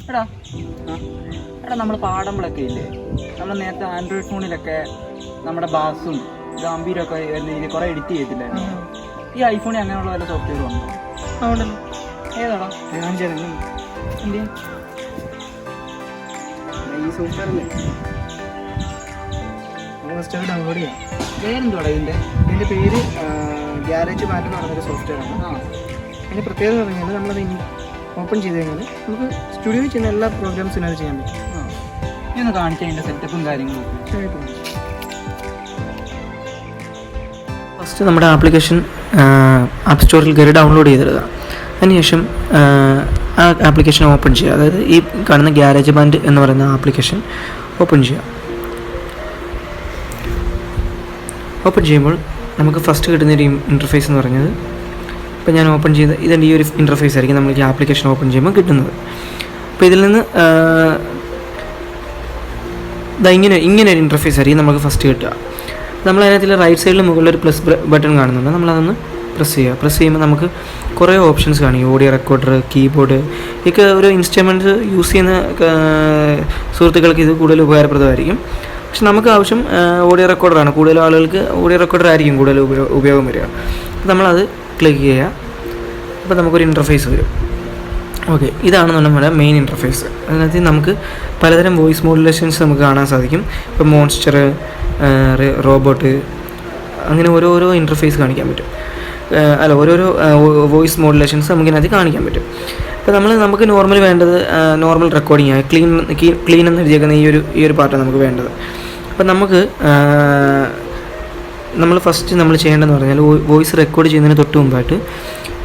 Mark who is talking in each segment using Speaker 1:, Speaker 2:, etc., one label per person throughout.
Speaker 1: എടാ നമ്മൾ പാടുമ്പോഴൊക്കെ ഇല്ലേ, നമ്മൾ നേരത്തെ ആൻഡ്രോയിഡ് ഫോണിലൊക്കെ നമ്മുടെ ബാസും ഗാംഭീരമൊക്കെ കുറേ എഡിറ്റ് ചെയ്തില്ലായിരുന്നു. ഈ ഐഫോണിൽ അങ്ങനെയുള്ള വല്ല സോഫ്റ്റ്വെയർ ഉണ്ടോ?
Speaker 2: ആണല്ലോ.
Speaker 1: ഏതാടാ?
Speaker 2: ഈ സോഫ്റ്റ്വെയറില്ലേ ഫസ്റ്റ് ഡൗൺലോഡ് ചെയ്യാം.
Speaker 1: പേരെന്തുവാടാ ഇതിൻ്റെ
Speaker 2: പേര് ഗ്യാരേജ് ബാൻഡ് എന്ന് പറയുന്നൊരു സോഫ്റ്റ്വെയറാണ്. അതിൻ്റെ പ്രത്യേകത എന്ന് പറഞ്ഞാൽ നമ്മളത് ഓപ്പൺ ചെയ്ത് കഴിഞ്ഞാൽ നമുക്ക് സ്റ്റുഡിയോയിൽ ചെയ്യുന്ന എല്ലാ പ്രോഗ്രാംസിനും അത് ചെയ്യാൻ പറ്റും.
Speaker 1: ഇതൊന്ന് കാണിച്ചാൽ അതിൻ്റെ സെറ്റപ്പും കാര്യങ്ങളും.
Speaker 2: ഫസ്റ്റ് നമ്മുടെ ആപ്ലിക്കേഷൻ ആപ്പ് സ്റ്റോറിൽ കയറി ഡൗൺലോഡ് ചെയ്തെടുക്കുക. അതിനുശേഷം ആ ആപ്ലിക്കേഷൻ ഓപ്പൺ ചെയ്യുക. അതായത് ഈ കാണുന്ന ഗ്യാരേജ് ബാൻഡ് എന്ന് പറയുന്ന ആപ്ലിക്കേഷൻ ഓപ്പൺ ചെയ്യുക. ഓപ്പൺ ചെയ്യുമ്പോൾ നമുക്ക് ഫസ്റ്റ് കിട്ടുന്നൊരു ഇൻ്റർഫേസ് എന്ന് പറഞ്ഞത്, ഇപ്പോൾ ഞാൻ ഓപ്പൺ ചെയ്ത് ഇതിൻ്റെ ഈ ഒരു ഇൻ്റർഫേസ് ആയിരിക്കും നമ്മൾ ഈ ആപ്ലിക്കേഷൻ ഓപ്പൺ ചെയ്യുമ്പോൾ കിട്ടുന്നത്. അപ്പോൾ ഇതിൽ നിന്ന് ഇങ്ങനെ ഒരു ഇൻ്റർഫേസ് ആയിരിക്കും നമുക്ക് ഫസ്റ്റ് കിട്ടുക. നമ്മൾ അതിനകത്തിൽ റൈറ്റ് സൈഡിൽ മുകളിൽ ഒരു പ്ലസ് ബട്ടൺ കാണുന്നുണ്ട്. നമ്മളതൊന്ന് പ്രസ് ചെയ്യുക. പ്രസ് ചെയ്യുമ്പോൾ നമുക്ക് കുറേ ഓപ്ഷൻസ് കാണിക്കും. ഓഡിയോ റെക്കോർഡർ, കീബോർഡ്, ഇതൊക്കെ ഒരു ഇൻസ്ട്രുമെൻറ്റ്സ് യൂസ് ചെയ്യുന്ന സുഹൃത്തുക്കൾക്ക് ഇത് കൂടുതൽ ഉപകാരപ്രദമായിരിക്കും. പക്ഷെ നമുക്ക് ആവശ്യം ഓഡിയോ റെക്കോർഡറാണ്. കൂടുതൽ ആളുകൾക്ക് ഓഡിയോ റെക്കോർഡർ ആയിരിക്കും കൂടുതൽ ഉപയോഗം വരിക. അപ്പോൾ നമ്മളത് ക്ലിക്ക് ചെയ്യുക. അപ്പോൾ നമുക്കൊരു ഇൻ്റർഫേസ് വരും. ഓക്കെ, ഇതാണ് നമ്മുടെ മെയിൻ ഇൻ്റർഫേസ്. അതിനകത്ത് നമുക്ക് പലതരം വോയിസ് മോഡുലേഷൻസ് നമുക്ക് കാണാൻ സാധിക്കും. ഇപ്പോൾ മോൺസ്റ്റർ, റോബോട്ട്, അങ്ങനെ ഓരോരോ ഇൻ്റർഫേസ് കാണിക്കാൻ പറ്റും. ഓരോരോ വോയിസ് മോഡുലേഷൻസ് നമുക്കിതിനകത്ത് കാണിക്കാൻ പറ്റും. അപ്പോൾ നമുക്ക് നോർമൽ വേണ്ടത് നോർമൽ റെക്കോർഡിംഗ് ആണ്. ക്ലീൻ എന്ന് എഴുതിയേക്കുന്ന ഈ ഒരു പാർട്ടാണ് നമുക്ക് വേണ്ടത്. അപ്പോൾ നമ്മൾ ഫസ്റ്റ് ചെയ്യേണ്ടതെന്ന് പറഞ്ഞാൽ വോയിസ് റെക്കോർഡ് ചെയ്യുന്നതിന് തൊട്ട് മുമ്പായിട്ട്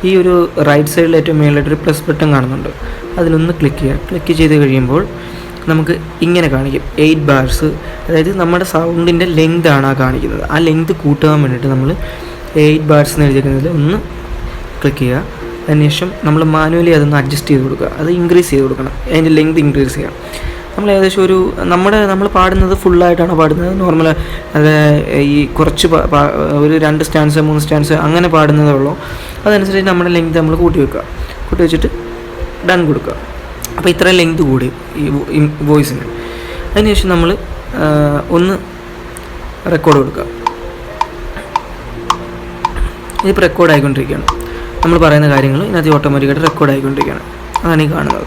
Speaker 2: ഈ ഒരു റൈറ്റ് സൈഡിൽ ഏറ്റവും മേളിലായിട്ടൊരു പ്ലസ് ബട്ടൺ കാണുന്നുണ്ട്. അതിലൊന്ന് ക്ലിക്ക് ചെയ്യുക. ക്ലിക്ക് ചെയ്ത് കഴിയുമ്പോൾ നമുക്ക് ഇങ്ങനെ കാണിക്കും 8 bars. അതായത് നമ്മുടെ സൗണ്ടിൻ്റെ ലെങ്ത് ആണ് ആ കാണിക്കുന്നത്. ആ ലെങ്ത് കൂട്ടാൻ വേണ്ടിയിട്ട് നമ്മൾ 8 bars എന്ന് എഴുതിയിരിക്കുന്നതിൽ ഒന്ന് ക്ലിക്ക് ചെയ്യുക. അതിനുശേഷം നമ്മൾ മാനുവലി അതൊന്ന് അഡ്ജസ്റ്റ് ചെയ്ത് കൊടുക്കുക. അത് ഇൻക്രീസ് ചെയ്ത് കൊടുക്കണം. അതിൻ്റെ ലെങ്ത് ഇൻക്രീസ് ചെയ്യാം. നമ്മൾ ഏകദേശം നമ്മൾ പാടുന്നത് ഫുള്ളായിട്ടാണ് പാടുന്നത്. നോർമൽ അത് ഈ കുറച്ച് ഒരു 2 സ്റ്റാൻസ് 3 സ്റ്റാൻസ് അങ്ങനെ പാടുന്നതേ ഉള്ളൂ. അതനുസരിച്ച് നമ്മുടെ ലെങ്ത് നമ്മൾ കൂട്ടി വെച്ചിട്ട് ഡൺ കൊടുക്കുക. അപ്പോൾ ഇത്രയും ലെങ്ത് കൂടി ഈ വോയിസിന്. അതിനുശേഷം നമ്മൾ ഒന്ന് റെക്കോർഡ് കൊടുക്കുക. ഇതിപ്പോൾ റെക്കോർഡ് ആയിക്കൊണ്ടിരിക്കുകയാണ്. നമ്മൾ പറയുന്ന കാര്യങ്ങൾ ഇതിനകത്ത് ഓട്ടോമാറ്റിക്കായിട്ട് റെക്കോർഡ് ആയിക്കൊണ്ടിരിക്കുകയാണ്. അതാണ് ഈ കാണുന്നത്.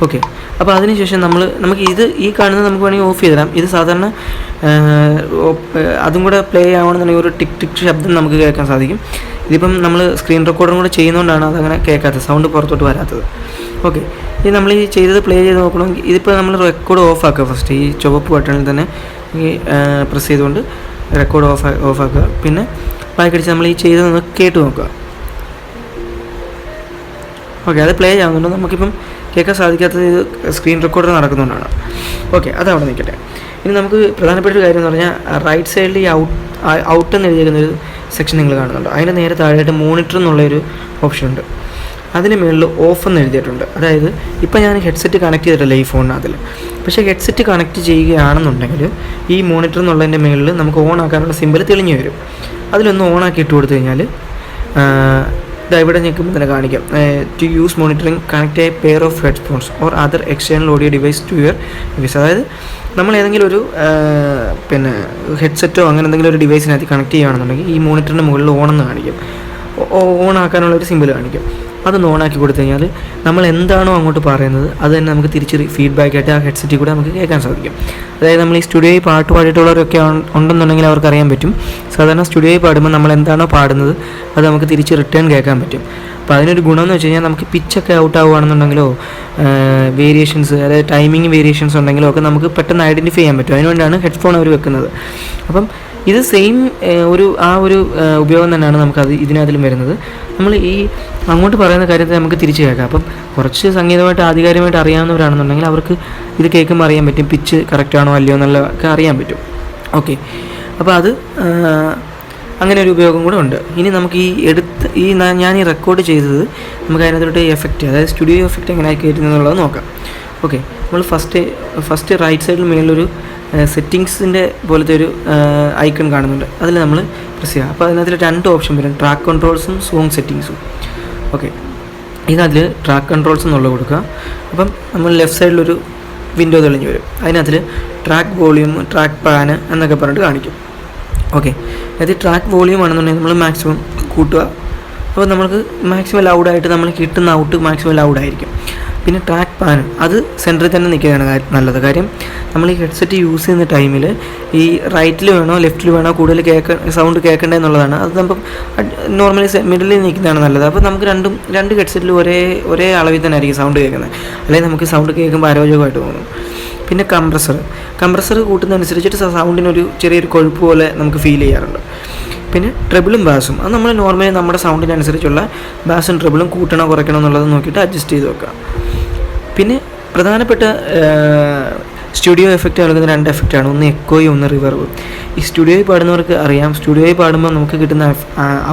Speaker 2: ഓക്കെ, അപ്പോൾ അതിനുശേഷം നമുക്ക് ഈ കാണുന്നത് നമുക്ക് വേണമെങ്കിൽ ഓഫ് ചെയ്തിടാം. ഇത് സാധാരണ അതും കൂടെ പ്ലേ ആവണമെന്നുണ്ടെങ്കിൽ ഒരു ടിക് ടിക് ശബ്ദം നമുക്ക് കേൾക്കാൻ സാധിക്കും. ഇതിപ്പം നമ്മൾ സ്ക്രീൻ റെക്കോർഡറും കൂടെ ചെയ്യുന്നതുകൊണ്ടാണ് അതങ്ങനെ കേൾക്കാത്തത്, സൗണ്ട് പുറത്തോട്ട് വരാത്തത്. ഓക്കെ, ഇത് നമ്മൾ ഈ ചെയ്തത് പ്ലേ ചെയ്ത് നോക്കണമെങ്കിൽ ഇതിപ്പോൾ നമ്മൾ റെക്കോർഡ് ഓഫ് ആക്കുക. ഫസ്റ്റ് ഈ ചുവപ്പ് ബട്ടണിൽ തന്നെ ഈ പ്രസ് ചെയ്തുകൊണ്ട് റെക്കോർഡ് ഓഫ് ആക്കുക. പിന്നെ ബാക്കടിച്ച് നമ്മൾ ഈ ചെയ്തത് കേട്ട് നോക്കുക. ഓക്കെ, അത് പ്ലേ ആവുന്നുണ്ട്. നമുക്കിപ്പം കേൾക്കാൻ സാധിക്കാത്തത് ഇത് സ്ക്രീൻ റെക്കോർഡർ നടക്കുന്നതുകൊണ്ടാണ്. ഓക്കെ, അതവിടെ നിൽക്കട്ടെ. ഇനി നമുക്ക് പ്രധാനപ്പെട്ട ഒരു കാര്യം എന്ന് പറഞ്ഞാൽ റൈറ്റ് സൈഡിൽ ഈ ഔട്ട് എന്ന് എഴുതിയിരിക്കുന്നൊരു സെക്ഷൻ നിങ്ങൾ കാണുന്നുണ്ട്. അതിൻ്റെ നേരെ താഴെയായിട്ട് മോണിറ്റർ എന്നുള്ളൊരു ഓപ്ഷൻ ഉണ്ട്. അതിന് മുകളിൽ ഓഫ് എന്ന് എഴുതിയിട്ടുണ്ട്. അതായത് ഇപ്പോൾ ഞാൻ ഹെഡ്സെറ്റ് കണക്ട് ചെയ്തിട്ടില്ല ഈ ഫോണിനകത്തിൽ. പക്ഷേ ഹെഡ്സെറ്റ് കണക്ട് ചെയ്യുകയാണെന്നുണ്ടെങ്കിൽ ഈ മോണിറ്റർ എന്നുള്ളതിൻ്റെ മുകളിൽ നമുക്ക് ഓൺ ആക്കാനുള്ള സിമ്പിൾ തെളിഞ്ഞു വരും. അതിലൊന്ന് ഓണാക്കി ഇട്ട് കൊടുത്തു കഴിഞ്ഞാൽ ഇവിടെ ഞെക്കുമ്പോൾ തന്നെ കാണിക്കാം. To use monitoring connect a pair of headphones or other external audio device to your device. അതായത് നമ്മൾ ഏതെങ്കിലും ഒരു ഹെഡ്സെറ്റോ അങ്ങനെ എന്തെങ്കിലും ഒരു ഡിവൈസിനകത്ത് കണക്ട് ചെയ്യുകയാണെന്നുണ്ടെങ്കിൽ ഈ മോണിറ്ററിൻ്റെ മുകളിൽ ഓണെന്ന് കാണിക്കും. ഓൺ ആക്കാനുള്ളൊരു സിമ്പിൾ കാണിക്കും. അതൊന്ന് ഓണാക്കി കൊടുത്തു കഴിഞ്ഞാൽ നമ്മൾ എന്താണോ അങ്ങോട്ട് പറയുന്നത് അത് തന്നെ നമുക്ക് തിരിച്ച് ഫീഡ്ബാക്കായിട്ട് ആ ഹെഡ്സെറ്റിൽ കൂടെ നമുക്ക് കേൾക്കാൻ സാധിക്കും. അതായത് നമ്മൾ ഈ സ്റ്റുഡിയോയിൽ പാട്ട് പാടിയിട്ടുള്ളവരൊക്കെ ഉണ്ടെന്നുണ്ടെങ്കിൽ അവർക്ക് അറിയാൻ പറ്റും. സാധാരണ സ്റ്റുഡിയോയിൽ പാടുമ്പോൾ നമ്മൾ എന്താണോ പാടുന്നത് അത് നമുക്ക് തിരിച്ച് റിട്ടേൺ കേൾക്കാൻ പറ്റും. അപ്പോൾ അതിനൊരു ഗുണമെന്ന് വെച്ച് കഴിഞ്ഞാൽ നമുക്ക് പിച്ചൊക്കെ ഔട്ട് ആവുകയാണെന്നുണ്ടെങ്കിലോ വേരിയേഷൻസ്, അതായത് ടൈമിങ് വേരിയേഷൻസ് ഉണ്ടെങ്കിലോ ഒക്കെ നമുക്ക് പെട്ടെന്ന് ഐഡൻറ്റിഫൈ ചെയ്യാൻ പറ്റും. അതിനുവേണ്ടിയാണ് ഹെഡ്ഫോൺ അവർ വെക്കുന്നത്. അപ്പം ഇത് സെയിം ഒരു ഉപയോഗം തന്നെയാണ് നമുക്കത് ഇതിനകത്തിലും വരുന്നത്. നമ്മൾ ഈ അങ്ങോട്ട് പറയുന്ന കാര്യത്തെ നമുക്ക് തിരിച്ച് കേൾക്കാം. അപ്പം കുറച്ച് സംഗീതമായിട്ട് ആധികാരികമായിട്ട് അറിയാവുന്നവരാണെന്നുണ്ടെങ്കിൽ അവർക്ക് ഇത് കേൾക്കുമ്പോൾ അറിയാൻ പറ്റും പിച്ച് കറക്റ്റാണോ അല്ലയോ എന്നുള്ളതൊക്കെ അറിയാൻ പറ്റും. ഓക്കെ, അപ്പോൾ അത് അങ്ങനെ ഒരു ഉപയോഗം കൂടെ ഉണ്ട്. ഇനി നമുക്ക് ഞാൻ റെക്കോർഡ് ചെയ്തത് നമുക്ക് അതിനകത്തോട്ട് എഫക്റ്റ്, അതായത് സ്റ്റുഡിയോ എഫക്റ്റ് എങ്ങനെ കയറ്റുന്നുള്ളത് നോക്കാം. ഓക്കെ, നമ്മൾ ഫസ്റ്റ് റൈറ്റ് സൈഡിൽ മേളിലൊരു സെറ്റിങ്സിൻ്റെ പോലത്തെ ഒരു ഐക്കൺ കാണുന്നുണ്ട്. അതിൽ നമ്മൾ പ്രസ് ചെയ്യുക. അപ്പോൾ അതിനകത്ത് 2 ഓപ്ഷൻ വരും, ട്രാക്ക് കൺട്രോൾസും സോങ് സെറ്റിങ്സും. ഓക്കെ, ഇതിനകത്തിൽ ട്രാക്ക് കൺട്രോൾസ് എന്നുള്ളത് കൊടുക്കുക. അപ്പം നമ്മൾ ലെഫ്റ്റ് സൈഡിലൊരു വിൻഡോ തെളിഞ്ഞ് വരും. അതിനകത്തിൽ ട്രാക്ക് വോളിയം, ട്രാക്ക് പാന് എന്നൊക്കെ പറഞ്ഞിട്ട് കാണിക്കും. ഓക്കെ, അതായത് ട്രാക്ക് വോളിയം ആണെന്നുണ്ടെങ്കിൽ നമ്മൾ മാക്സിമം കൂട്ടുക. അപ്പോൾ നമുക്ക് മാക്സിമം ലൗഡായിട്ട് നമ്മൾ കിട്ടുന്ന ഔട്ട് മാക്സിമം ലൗഡായിരിക്കും. പിന്നെ ട്രാക്ക് പാൻ അത് സെൻറ്ററിൽ തന്നെ നിൽക്കുകയാണ് നല്ലത്. കാര്യം നമ്മൾ ഈ ഹെഡ്സെറ്റ് യൂസ് ചെയ്യുന്ന ടൈമിൽ ഈ റൈറ്റിൽ വേണോ ലെഫ്റ്റിൽ വേണോ കൂടുതൽ സൗണ്ട് കേൾക്കേണ്ടതെന്നുള്ളതാണ്. അത് നമ്മൾ നോർമലി മിഡിലിൽ നിൽക്കുന്നതാണ് നല്ലത്. അപ്പോൾ നമുക്ക് രണ്ട് ഹെഡ്സെറ്റിലും ഒരേ അളവിൽ തന്നെ ആയിരിക്കും സൗണ്ട് കേൾക്കുന്നത്. അല്ലെങ്കിൽ നമുക്ക് സൗണ്ട് കേൾക്കുമ്പോൾ അരോചകമായിട്ട് തോന്നും. പിന്നെ കംപ്രസർ കൂട്ടുന്നതനുസരിച്ചിട്ട് സൗണ്ടിനൊരു ചെറിയൊരു കൊഴുപ്പ് പോലെ നമുക്ക് ഫീൽ ചെയ്യാറുണ്ട്. പിന്നെ ട്രെബിളും ബാസും അത് നമ്മൾ നോർമലി നമ്മുടെ സൗണ്ടിനനുസരിച്ചുള്ള ബാസും ട്രെബിളും കൂട്ടണോ കുറയ്ക്കണോ എന്നുള്ളത് നോക്കിയിട്ട് അഡ്ജസ്റ്റ് ചെയ്ത് വെക്കുക. പിന്നെ പ്രധാനപ്പെട്ട സ്റ്റുഡിയോ എഫക്റ്റ് നൽകുന്ന 2 എഫക്റ്റാണ്, ഒന്ന് എക്കോയും ഒന്ന് റിവർബും. ഈ സ്റ്റുഡിയോയിൽ പാടുന്നവർക്ക് അറിയാം, സ്റ്റുഡിയോയിൽ പാടുമ്പോൾ നമുക്ക് കിട്ടുന്ന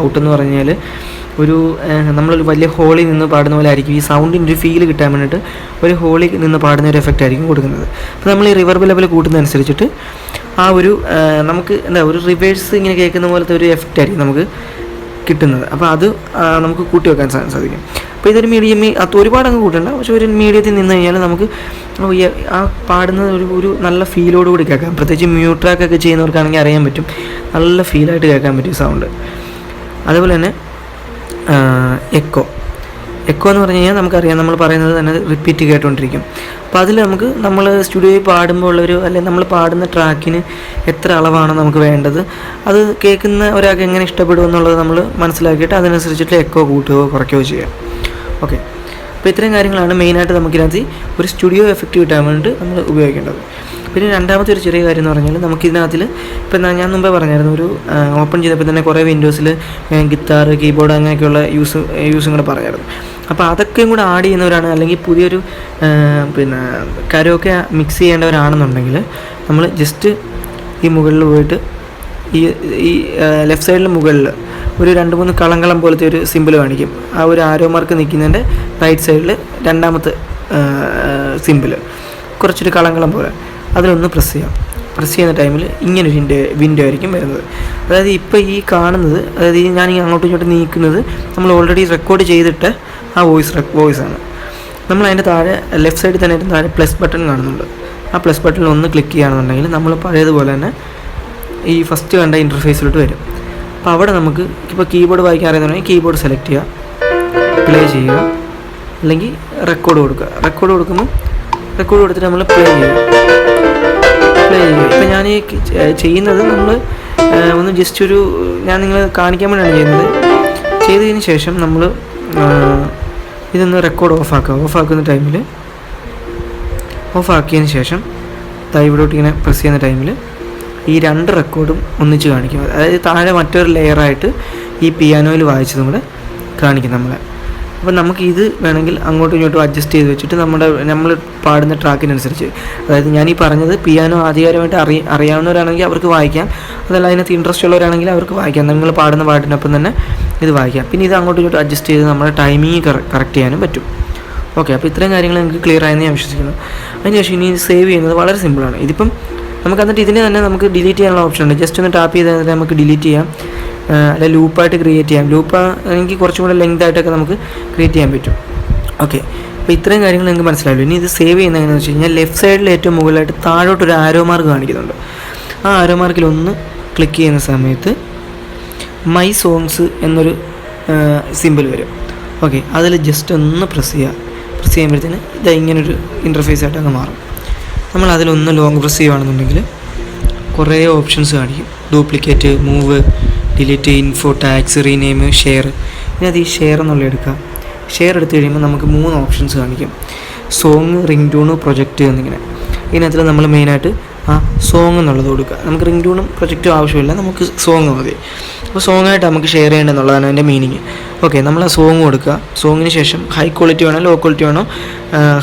Speaker 2: ഔട്ടെന്ന് പറഞ്ഞാൽ നമ്മളൊരു വലിയ ഹോളിൽ നിന്ന് പാടുന്ന പോലെ ആയിരിക്കും. ഈ സൗണ്ടിൻ്റെ ഒരു ഫീൽ കിട്ടാൻ വേണ്ടിയിട്ട് ഒരു ഹോളിൽ നിന്ന് പാടുന്ന ഒരു എഫക്റ്റ് ആയിരിക്കും കൊടുക്കുന്നത്. അപ്പോൾ നമ്മൾ ഈ റിവർബ് ലെവൽ കൂട്ടുന്നതനുസരിച്ചിട്ട് ആ നമുക്ക് ഒരു റിവേഴ്സ് ഇങ്ങനെ കേൾക്കുന്ന പോലത്തെ ഒരു എഫക്റ്റ് ആയിരിക്കും നമുക്ക് കിട്ടുന്നത്. അപ്പോൾ അത് നമുക്ക് കൂട്ടി വെക്കാൻ സാധിക്കും. അപ്പോൾ ഇതൊരു മീഡിയം, അത് ഒരുപാട് അങ്ങ് കൂട്ടണ്ട, പക്ഷേ ഒരു മീഡിയത്തിൽ നിന്ന് കഴിഞ്ഞാൽ നമുക്ക് ആ പാടുന്നത് ഒരു നല്ല ഫീലോടുകൂടി കേൾക്കാം. പ്രത്യേകിച്ച് മ്യൂട്ട് ട്രാക്കൊക്കെ ചെയ്യുന്നവർക്കാണെങ്കിൽ അറിയാൻ പറ്റും, നല്ല ഫീലായിട്ട് കേൾക്കാൻ പറ്റും സൗണ്ട്. അതുപോലെ തന്നെ എക്കോ എന്ന് പറഞ്ഞു കഴിഞ്ഞാൽ നമുക്കറിയാം, നമ്മൾ പറയുന്നത് തന്നെ റിപ്പീറ്റ് കേട്ടുകൊണ്ടിരിക്കും. അപ്പോൾ അതിൽ നമ്മൾ സ്റ്റുഡിയോയിൽ പാടുമ്പോൾ അല്ലെങ്കിൽ നമ്മൾ പാടുന്ന ട്രാക്കിന് എത്ര അളവാണ് നമുക്ക് വേണ്ടത്, അത് കേൾക്കുന്ന ഒരാൾക്ക് എങ്ങനെ ഇഷ്ടപ്പെടും എന്നുള്ളത് നമ്മൾ മനസ്സിലാക്കിയിട്ട് അതിനനുസരിച്ചിട്ട് എക്കോ കൂട്ടുകയോ കുറയ്ക്കുകയോ ചെയ്യാം. ഓക്കെ, അപ്പോൾ ഇത്രയും കാര്യങ്ങളാണ് മെയിനായിട്ട് നമുക്കിതിനകത്ത് ഒരു സ്റ്റുഡിയോ എഫക്റ്റ് കിട്ടാൻ വേണ്ടിയിട്ട് നമ്മൾ ഉപയോഗിക്കേണ്ടത്. പിന്നെ രണ്ടാമത്തെ ഒരു ചെറിയ കാര്യം എന്ന് പറഞ്ഞാൽ നമുക്കിതിനകത്തിൽ ഇപ്പം ഞാൻ മുമ്പേ പറഞ്ഞായിരുന്നു, ഒരു ഓപ്പൺ ചെയ്തപ്പോൾ തന്നെ കുറേ വിൻഡോസിൽ ഗിത്താർ, കീബോർഡ് അങ്ങനെയൊക്കെയുള്ള യൂസും കൂടെ പറയായിരുന്നു. അപ്പോൾ അതൊക്കെയും കൂടെ ആഡ് ചെയ്യുന്നവരാണ്, അല്ലെങ്കിൽ പുതിയൊരു കരോക്കെ മിക്സ് ചെയ്യേണ്ടവരാണെന്നുണ്ടെങ്കിൽ നമ്മൾ ജസ്റ്റ് ഈ മുകളിൽ പോയിട്ട് ഈ ലെഫ്റ്റ് സൈഡിൽ മുകളിൽ ഒരു 2-3 കളം പോലത്തെ ഒരു സിമ്പിൾ കാണിക്കും. ആ ഒരു ആരോ മാർക്ക് നിൽക്കുന്നതിൻ്റെ റൈറ്റ് സൈഡിൽ രണ്ടാമത്തെ സിമ്പിൾ കുറച്ചൊരു കളം പോലെ അതിലൊന്ന് പ്രസ് ചെയ്യുന്ന ടൈമിൽ ഇങ്ങനൊരു വിൻഡോ ആയിരിക്കും വരുന്നത്. അതായത് ഇപ്പോൾ ഈ കാണുന്നത്, അതായത് ഞാൻ ഈ അങ്ങോട്ടും ഇങ്ങോട്ടും നീക്കുന്നത് നമ്മൾ ഓൾറെഡി റെക്കോർഡ് ചെയ്തിട്ട് ആ വോയിസാണ്. നമ്മൾ അതിൻ്റെ താഴെ ലെഫ്റ്റ് സൈഡിൽ തന്നെ താഴെ പ്ലസ് ബട്ടൺ കാണുന്നുണ്ട്. ആ പ്ലസ് ബട്ടണിൽ ഒന്ന് ക്ലിക്ക് ചെയ്യുകയാണെന്നുണ്ടെങ്കിൽ നമ്മൾ പഴയതുപോലെ തന്നെ ഈ ഫസ്റ്റ് കണ്ട ഇൻ്റർഫേസിലോട്ട് വരും. അപ്പോൾ അവിടെ നമുക്ക് ഇപ്പോൾ കീബോർഡ് വായിക്കാൻ അറിയുന്നുണ്ടെങ്കിൽ കീബോർഡ് സെലക്ട് ചെയ്യുക, പ്ലേ ചെയ്യുക, അല്ലെങ്കിൽ റെക്കോർഡ് കൊടുക്കുക. റെക്കോർഡ് കൊടുത്തിട്ട് നമ്മൾ പ്ലേ ചെയ്യുക. ഇപ്പം ഞാൻ ചെയ്യുന്നത് നമ്മൾ ഒന്ന് ജസ്റ്റ് ഞാൻ നിങ്ങളെ കാണിക്കാൻ വേണ്ടിയാണ് ചെയ്യുന്നത്. ചെയ്തതിന് ശേഷം നമ്മൾ ഇതൊന്ന് റെക്കോർഡ് ഓഫാക്കുന്ന ടൈമിൽ ഓഫാക്കിയതിന് ശേഷം ഇവിടോട്ട് ഇങ്ങനെ പ്രസ് ചെയ്യുന്ന ടൈമിൽ ഈ 2 റെക്കോർഡും ഒന്നിച്ച് കാണിക്കും. അതായത് താഴെ മറ്റൊരു ലെയറായിട്ട് ഈ പിയാനോയിൽ വായിച്ചതും കൂടെ കാണിക്കും നമ്മളെ. അപ്പോൾ നമുക്ക് ഇത് വേണമെങ്കിൽ അങ്ങോട്ടും ഇങ്ങോട്ടും അഡ്ജസ്റ്റ് ചെയ്ത് വെച്ചിട്ട് നമ്മൾ പാടുന്ന ട്രാക്കിനനുസരിച്ച്, അതായത് ഞാൻ ഈ പറഞ്ഞത് പിയാനോ ആധികാരികമായിട്ട് അറിയാവുന്നവരാണെങ്കിൽ അവർക്ക് വായിക്കാം, അതല്ല അതിനകത്ത് ഇൻട്രസ്റ്റ് ഉള്ളവരാണെങ്കിൽ അവർക്ക് വായിക്കാം. നിങ്ങൾ പാടുന്ന പാട്ടിനൊപ്പം തന്നെ ഇത് വായിക്കാം. പിന്നെ ഇത് അങ്ങോട്ടും ഇങ്ങോട്ടും അഡ്ജസ്റ്റ് ചെയ്ത് നമ്മുടെ ടൈമിങ് കറക്റ്റ് ചെയ്യാനും പറ്റും. ഓക്കെ, അപ്പോൾ ഇത്രയും കാര്യങ്ങൾ നിങ്ങൾക്ക് ക്ലിയർ ആയെന്ന് ഞാൻ വിശ്വസിക്കുന്നു. അതിനുശേഷം ഇനി സേവ് ചെയ്യുന്നത് വളരെ സിമ്പിളാണ്. ഇതിപ്പം നമുക്ക് എന്നിട്ട് ഇതിനെ തന്നെ നമുക്ക് ഡിലീറ്റ് ചെയ്യാനുള്ള ഓപ്ഷൻ ഉണ്ട്. ജസ്റ്റ് ഒന്ന് ടാപ്പ് ചെയ്ത് നമുക്ക് ഡിലീറ്റ് ചെയ്യാം, അല്ല ലൂപ്പായിട്ട് ക്രിയേറ്റ് ചെയ്യാം. ലൂപ്പ് എനിക്ക് കുറച്ചും കൂടെ ലെങ്ത് ആയിട്ടൊക്കെ നമുക്ക് ക്രിയേറ്റ് ചെയ്യാൻ പറ്റും. ഓക്കെ, അപ്പോൾ ഇത്രയും കാര്യങ്ങൾ നിങ്ങൾക്ക് മനസ്സിലാവില്ല. ഇനി ഇത് സേവ് ചെയ്യുന്നത് എങ്ങനെയാണെന്ന് വെച്ച് കഴിഞ്ഞാൽ ലെഫ്റ്റ് സൈഡിൽ ഏറ്റവും മുകളിലായിട്ട് താഴോട്ടൊരു ആരോ മാർക്ക് കാണിക്കുന്നുണ്ട്. ആ ആരോ മാർക്കിൽ ഒന്ന് ക്ലിക്ക് ചെയ്യുന്ന സമയത്ത് മൈ സോങ്സ് എന്നൊരു സിമ്പിൾ വരും. ഓക്കെ, അതിൽ ജസ്റ്റ് ഒന്ന് പ്രസ് ചെയ്യുമ്പോഴത്തേന് ഇത് ഇങ്ങനൊരു ഇൻ്റർഫേസ് ആയിട്ട് അങ്ങ് മാറും. നമ്മൾ അതിലൊന്ന് ലോങ് പ്രസ് ചെയ്യുകയാണെന്നുണ്ടെങ്കിൽ കുറേ ഓപ്ഷൻസ് കാണിക്കും. Duplicate, move, delete, info, tags, rename, share. ഇതിനകത്ത് ഈ ഷെയർ എന്നുള്ള എടുക്കുക. ഷെയർ എടുത്തു കഴിയുമ്പോൾ നമുക്ക് 3 ഓപ്ഷൻസ് കാണിക്കും: സോങ്, റിംഗ് ട്യൂണ്, പ്രൊജക്റ്റ് എന്നിങ്ങനെ. ഇതിനകത്ത് നമ്മൾ മെയിനായിട്ട് ആ സോങ് എന്നുള്ളത് കൊടുക്കുക. നമുക്ക് റിംഗ് ട്യൂണും പ്രൊജക്റ്റും ആവശ്യമില്ല, നമുക്ക് സോങ് മതി. അപ്പോൾ സോങ്ങായിട്ട് നമുക്ക് ഷെയർ ചെയ്യേണ്ടതെന്നുള്ളതാണ് അതിൻ്റെ മീനിങ്. ഓക്കെ, നമ്മൾ ആ സോങ് കൊടുക്കുക. സോങ്ങിന് ശേഷം ഹൈ ക്വാളിറ്റി വേണോ ലോ ക്വാളിറ്റി വേണോ,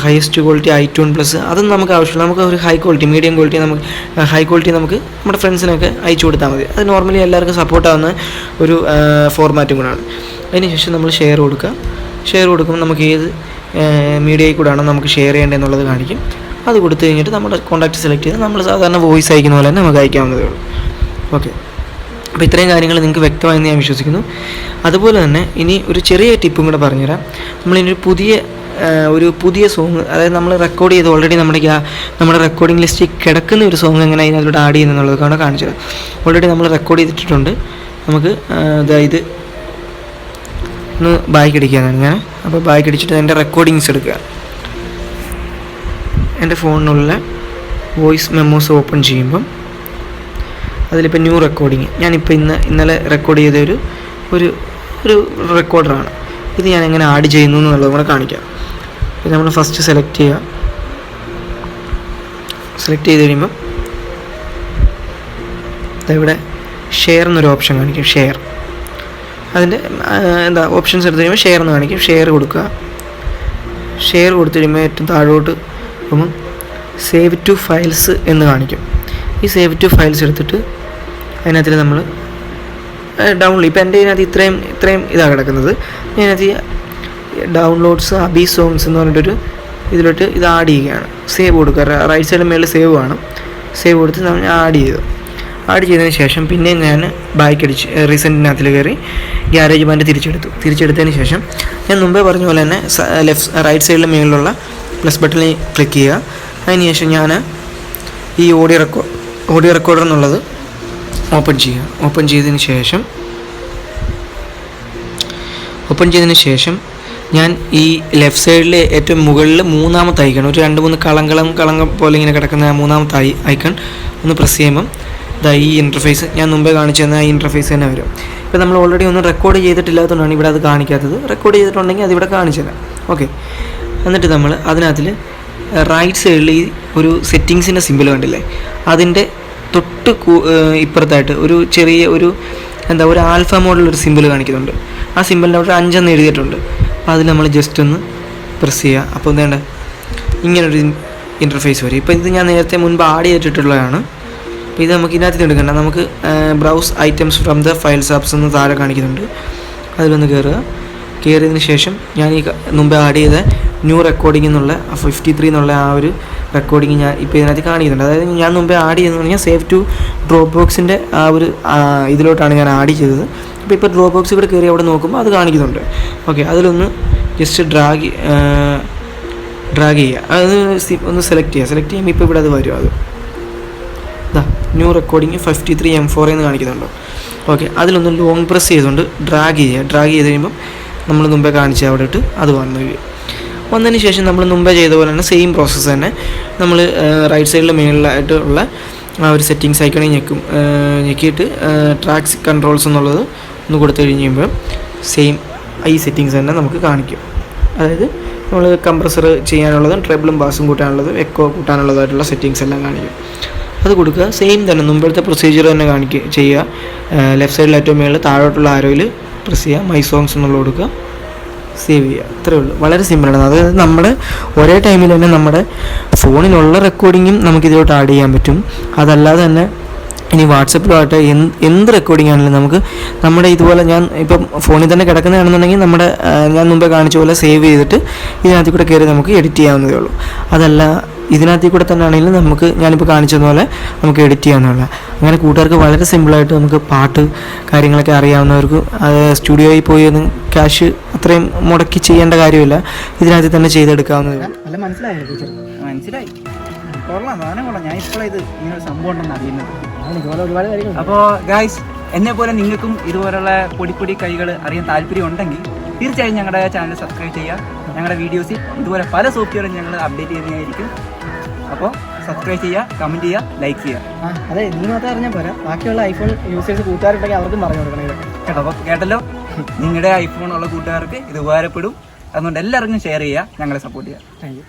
Speaker 2: ഹയസ്റ്റ് ക്വാളിറ്റി, iTunes പ്ലസ്, അതൊന്നും നമുക്ക് ആവശ്യമില്ല. നമുക്ക് ഒരു high quality, medium quality, high quality നമുക്ക് നമ്മുടെ ഫ്രണ്ട്സിനൊക്കെ അയച്ചു കൊടുത്താൽ മതി. അത് നോർമലി എല്ലാവർക്കും സപ്പോർട്ടാവുന്ന ഒരു ഫോർമാറ്റും കൂടാണ്. അതിനുശേഷം നമ്മൾ ഷെയർ കൊടുക്കുക. ഷെയർ കൊടുക്കുമ്പോൾ നമുക്ക് ഏത് മീഡിയയിൽ കൂടെയാണോ നമുക്ക് ഷെയർ ചെയ്യേണ്ടതെന്നുള്ളത് കാണിക്കും. അത് കൊടുത്തു കഴിഞ്ഞിട്ട് നമ്മുടെ കോൺടാക്റ്റ് സെലക്ട് ചെയ്ത് നമ്മൾ സാധാരണ വോയിസ് അയക്കുന്ന പോലെ തന്നെ നമുക്ക് അയക്കാവുന്നതേ ഉള്ളൂ. ഓക്കെ, അപ്പോൾ ഇത്രയും കാര്യങ്ങൾ നിങ്ങൾക്ക് വ്യക്തമായെന്ന് ഞാൻ വിശ്വസിക്കുന്നു. അതുപോലെ തന്നെ ഇനി ഒരു ചെറിയ ടിപ്പും കൂടെ പറഞ്ഞുതരാം. നമ്മളിനി ഒരു പുതിയ സോങ്, അതായത് നമ്മൾ റെക്കോർഡ് ചെയ്ത് ഓൾറെഡി നമ്മുടെ റെക്കോർഡിംഗ് ലിസ്റ്റിൽ കിടക്കുന്ന ഒരു സോങ് എങ്ങനെ അതിനകത്തോട്ട് ആഡ് ചെയ്യുന്നതെന്നുള്ളതൊക്കെയാണ് കാണിച്ചത്. ഓൾറെഡി നമ്മൾ റെക്കോർഡ് ചെയ്തിട്ടുണ്ട്. നമുക്ക് അതായത് ഒന്ന് ബാക്ക് അടിക്കാനാണ് ഞാൻ. അപ്പോൾ ബാക്ക് അടിച്ചിട്ട് എൻ്റെ റെക്കോർഡിങ്സ് എടുക്കുക. എൻ്റെ ഫോണിനുള്ള വോയിസ് മെമ്മോസ് ഓപ്പൺ ചെയ്യുമ്പം അതിലിപ്പോൾ ന്യൂ റെക്കോർഡിങ്, ഞാനിപ്പോൾ ഇന്നലെ റെക്കോർഡ് ചെയ്ത ഒരു റെക്കോർഡറാണ്. ഇത് ഞാൻ എങ്ങനെ ആഡ് ചെയ്യുന്നു എന്നുള്ളത് കൂടെ കാണിക്കാം. ഇത് നമ്മൾ ഫസ്റ്റ് സെലക്ട് ചെയ്യുക. സെലക്ട് ചെയ്ത് കഴിയുമ്പം ഇവിടെ ഷെയർ എന്നൊരു ഓപ്ഷൻ കാണിക്കും. ഷെയർ, അതിൻ്റെ ഓപ്ഷൻസ് എടുത്ത് കഴിയുമ്പോൾ ഷെയർ എന്ന് കാണിക്കും. ഷെയർ കൊടുക്കുക. ഷെയർ കൊടുത്തു കഴിയുമ്പോൾ ഏറ്റവും താഴോട്ട് അപ്പം സേവ് ടു ഫയൽസ് എന്ന് കാണിക്കും. ഈ സേവ് ടു ഫയൽസ് എടുത്തിട്ട് അതിനകത്തിൽ നമ്മൾ ഡൗൺലോഡ്, ഇപ്പോൾ എൻ്റെ ഇതിനകത്ത് ഇത്രയും ഇതാണ് കിടക്കുന്നത്. ഇതിനകത്ത് ഡൗൺലോഡ്സ് അബി സോങ്സ് എന്ന് പറഞ്ഞിട്ടൊരു ഇതിലോട്ട് ഇത് ആഡ് ചെയ്യുകയാണ്. സേവ് കൊടുക്കുക. റൈറ്റ് സൈഡിൽ മേളിൽ സേവ് വേണം. സേവ് കൊടുത്ത് നമ്മൾ ആഡ് ചെയ്തതിന് ശേഷം പിന്നെ ഞാൻ ബാക്ക് അടിച്ച് റീസെൻറ്റിനകത്തിൽ കയറി ഗ്യാരേജ് ബാൻഡ് തിരിച്ചെടുത്തതിന് ശേഷം ഞാൻ മുമ്പേ പറഞ്ഞ പോലെ തന്നെ റൈറ്റ് സൈഡിൽ മേളിലുള്ള പ്ലസ് ബട്ടണിൽ ക്ലിക്ക് ചെയ്യുക. അതിന് ശേഷം ഞാൻ ഈ ഓഡിയോ റെക്കോർഡർ എന്നുള്ളത് ഓപ്പൺ ചെയ്യുക. ഓപ്പൺ ചെയ്തതിന് ശേഷം ഞാൻ ഈ ലെഫ്റ്റ് സൈഡിൽ ഏറ്റവും മുകളിൽ മൂന്നാമത്തെ ഐക്കൺ, ഒരു 2-3 കളങ്കം പോലെ ഇങ്ങനെ കിടക്കുന്ന ആ മൂന്നാമത്തെ ഐക്കൺ ഒന്ന് പ്രസ് ചെയ്യുമ്പം ഈ ഇൻ്റർഫേസ് ഞാൻ മുമ്പേ കാണിച്ചു തന്ന ഈ ഇൻ്റർഫേസ് തന്നെ വരും. ഇപ്പോൾ നമ്മൾ ഓൾറെഡി ഒന്നും റെക്കോർഡ് ചെയ്തിട്ടില്ലാത്തതുകൊണ്ടാണ് ഇവിടെ അത് കാണിക്കാത്തത്. റെക്കോർഡ് ചെയ്തിട്ടുണ്ടെങ്കിൽ അതിവിടെ കാണിച്ചു തരാം. ഓക്കെ, എന്നിട്ട് നമ്മൾ അതിനകത്തിൽ റൈറ്റ് സൈഡിൽ ഈ ഒരു സെറ്റിങ്സിൻ്റെ സിമ്പിൾ കണ്ടില്ലേ, അതിൻ്റെ തൊട്ട് ഇപ്പുറത്തായിട്ട് ഒരു ചെറിയ ഒരു ആൽഫ മോഡലൊരു സിമ്പിൾ കാണിക്കുന്നുണ്ട്. ആ സിമ്പിളിൻ്റെ അവിടെ 5 എന്ന് എഴുതിയിട്ടുണ്ട്. അപ്പോൾ അതിൽ നമ്മൾ ജസ്റ്റ് ഒന്ന് പ്രസ് ചെയ്യുക. അപ്പോൾ എന്താണ് ഇങ്ങനൊരു ഇൻ്റർഫേസ് വരും. ഇപ്പോൾ ഇത് ഞാൻ നേരത്തെ മുൻപ് ആഡ് ചെയ്തിട്ടുള്ളതാണ്. അപ്പോൾ ഇത് നമുക്ക് ഇതിനകത്ത് എടുക്കണ്ട. നമുക്ക് browse items from the files apps എന്ന് താഴെ കാണിക്കുന്നുണ്ട്. അതിലൊന്ന് കയറിയതിന് ശേഷം ഞാൻ ഈ മുമ്പേ ആഡ് ചെയ്ത ന്യൂ റെക്കോർഡിംഗ് എന്നുള്ള 53 എന്നുള്ള ആ ഒരു റെക്കോർഡിങ് ഞാൻ ഇപ്പോൾ ഇതിനകത്ത് കാണിക്കുന്നുണ്ട്. അതായത് ഞാൻ മുമ്പേ ആഡ് ചെയ്തെന്ന് പറഞ്ഞാൽ സേവ് ടു ഡ്രോപ്പ് ബോക്സിൻ്റെ ആ ഒരു ഇതിലോട്ടാണ് ഞാൻ ആഡ് ചെയ്തത്. അപ്പോൾ ഇപ്പോൾ ഡ്രോപ്പ് ബോക്സ് കൂടെ കയറി അവിടെ നോക്കുമ്പോൾ അത് കാണിക്കുന്നുണ്ട്. ഓക്കെ, അതിലൊന്ന് ജസ്റ്റ് ഡ്രാഗ് ചെയ്യുക. അത് ഒന്ന് സെലക്ട് ചെയ്യുമ്പോൾ ഇപ്പോൾ ഇവിടെ അത് വരും. അത് ന്യൂ റെക്കോർഡിങ് 53 M4 എന്ന് കാണിക്കുന്നുണ്ടോ. ഓക്കെ, അതിലൊന്ന് ലോങ് പ്രസ് ചെയ്തുകൊണ്ട് ഡ്രാഗ് ചെയ്ത് കഴിയുമ്പം നമ്മൾ മുമ്പേ കാണിച്ച അവിടെ ഇട്ട് അത് വന്നതിന് ശേഷം നമ്മൾ മുമ്പേ ചെയ്ത പോലെ തന്നെ സെയിം പ്രോസസ്സ് തന്നെ നമ്മൾ റൈറ്റ് സൈഡിൽ മേളിലായിട്ടുള്ള ആ ഒരു സെറ്റിങ്സ് ഐക്കണിൽ ഞെക്കിയിട്ട് ട്രാക്സ് കൺട്രോൾസ് എന്നുള്ളത് ഒന്ന് കൊടുത്തു കഴിയുമ്പോൾ സെയിം ഈ സെറ്റിങ്സ് തന്നെ നമുക്ക് കാണിക്കും. അതായത് നമ്മൾ കംപ്രസർ ചെയ്യാനുള്ളതും ട്രെബിളും ബാസും കൂട്ടാനുള്ളതും എക്കോ കൂട്ടാനുള്ളതായിട്ടുള്ള സെറ്റിങ്സ് എല്ലാം കാണിക്കും. അത് കൊടുക്കുക. സെയിം തന്നെ മുമ്പത്തെ പ്രൊസീജിയർ തന്നെ ചെയ്യുക. ലെഫ്റ്റ് സൈഡിൽ ഏറ്റവും മേളിൽ താഴോട്ടുള്ള ആരോയിൽ പ്രസ് ചെയ്യുക. മൈ സോങ്സ് എന്നുള്ള കൊടുക്കുക. സേവ് ചെയ്യുക. അത്രേ ഉള്ളൂ. വളരെ സിമ്പിളാണ്. അതായത് നമ്മുടെ ഒരേ ടൈമിൽ തന്നെ നമ്മുടെ ഫോണിലുള്ള റെക്കോർഡിങ്ങും നമുക്കിതിലോട്ട് ആഡ് ചെയ്യാൻ പറ്റും. അതല്ലാതെ തന്നെ ഇനി വാട്സപ്പിലുമായിട്ട് എന്ത് റെക്കോർഡിംഗ് ആണെങ്കിലും നമുക്ക് നമ്മുടെ ഇതുപോലെ ഞാൻ ഇപ്പം ഫോണിൽ തന്നെ കിടക്കുന്നതാണെന്നുണ്ടെങ്കിൽ ഞാൻ മുമ്പേ കാണിച്ച പോലെ സേവ് ചെയ്തിട്ട് ഇതിനകത്ത് കൂടെ കയറി നമുക്ക് എഡിറ്റ് ചെയ്യാവുന്നതേ ഉള്ളൂ. അതല്ല ഇതിനകത്ത് കൂടെ തന്നെ ആണെങ്കിലും നമുക്ക് ഞാനിപ്പോൾ കാണിച്ചതുപോലെ നമുക്ക് എഡിറ്റ് ചെയ്യാവുന്നതല്ല. അങ്ങനെ കൂട്ടുകാർക്ക് വളരെ സിമ്പിളായിട്ട് നമുക്ക് പാട്ട് കാര്യങ്ങളൊക്കെ അറിയാവുന്നവർക്ക് സ്റ്റുഡിയോയിൽ പോയി ഒന്നും ക്യാഷ് അത്രയും മുടക്കി ചെയ്യേണ്ട കാര്യമില്ല. ഇതിനകത്ത് തന്നെ ചെയ്തെടുക്കാവുന്നതേ ഉള്ളൂ.
Speaker 1: അല്ല, മനസ്സിലായി. ഞാൻ ഇപ്പോഴാണ് ഇത് ഇങ്ങനെ സംഭവം ഉണ്ടെന്ന് അറിയുന്നത്.
Speaker 2: ഒരുപാട് കാര്യങ്ങൾ.
Speaker 1: അപ്പോൾ ഗൈസ്, എന്നെ പോലെ നിങ്ങൾക്കും ഇതുപോലുള്ള പൊടി കൈകൾ അറിയാൻ താല്പര്യം ഉണ്ടെങ്കിൽ തീർച്ചയായും ഞങ്ങളുടെ ചാനൽ സബ്സ്ക്രൈബ് ചെയ്യുക. ഞങ്ങളുടെ വീഡിയോസിൽ ഇതുപോലെ പല സോഫ്റ്റ്വെയറും ഞങ്ങൾ അപ്ഡേറ്റ് ചെയ്യുന്നതായിരിക്കും. അപ്പോൾ സബ്സ്ക്രൈബ് ചെയ്യുക, കമൻറ്റ് ചെയ്യുക, ലൈക്ക് ചെയ്യുക.
Speaker 2: അതെ, നീ മാത്രം അറിഞ്ഞാൽ പോരാ, ബാക്കിയുള്ള ഐഫോൺ യൂസേഴ്സ് കൂട്ടുകാരുണ്ടെങ്കിൽ അവർക്കും പറഞ്ഞു കൊടുക്കണം ഇതൊക്കെ.
Speaker 1: കേട്ടല്ലോ, നിങ്ങളുടെ ഐഫോൺ ഉള്ള കൂട്ടുകാർക്ക് ഇത് ഉപകാരപ്പെടും. അതുകൊണ്ട് എല്ലാവർക്കും ഷെയർ ചെയ്യുക, ഞങ്ങളെ സപ്പോർട്ട് ചെയ്യുക.
Speaker 2: Thank you.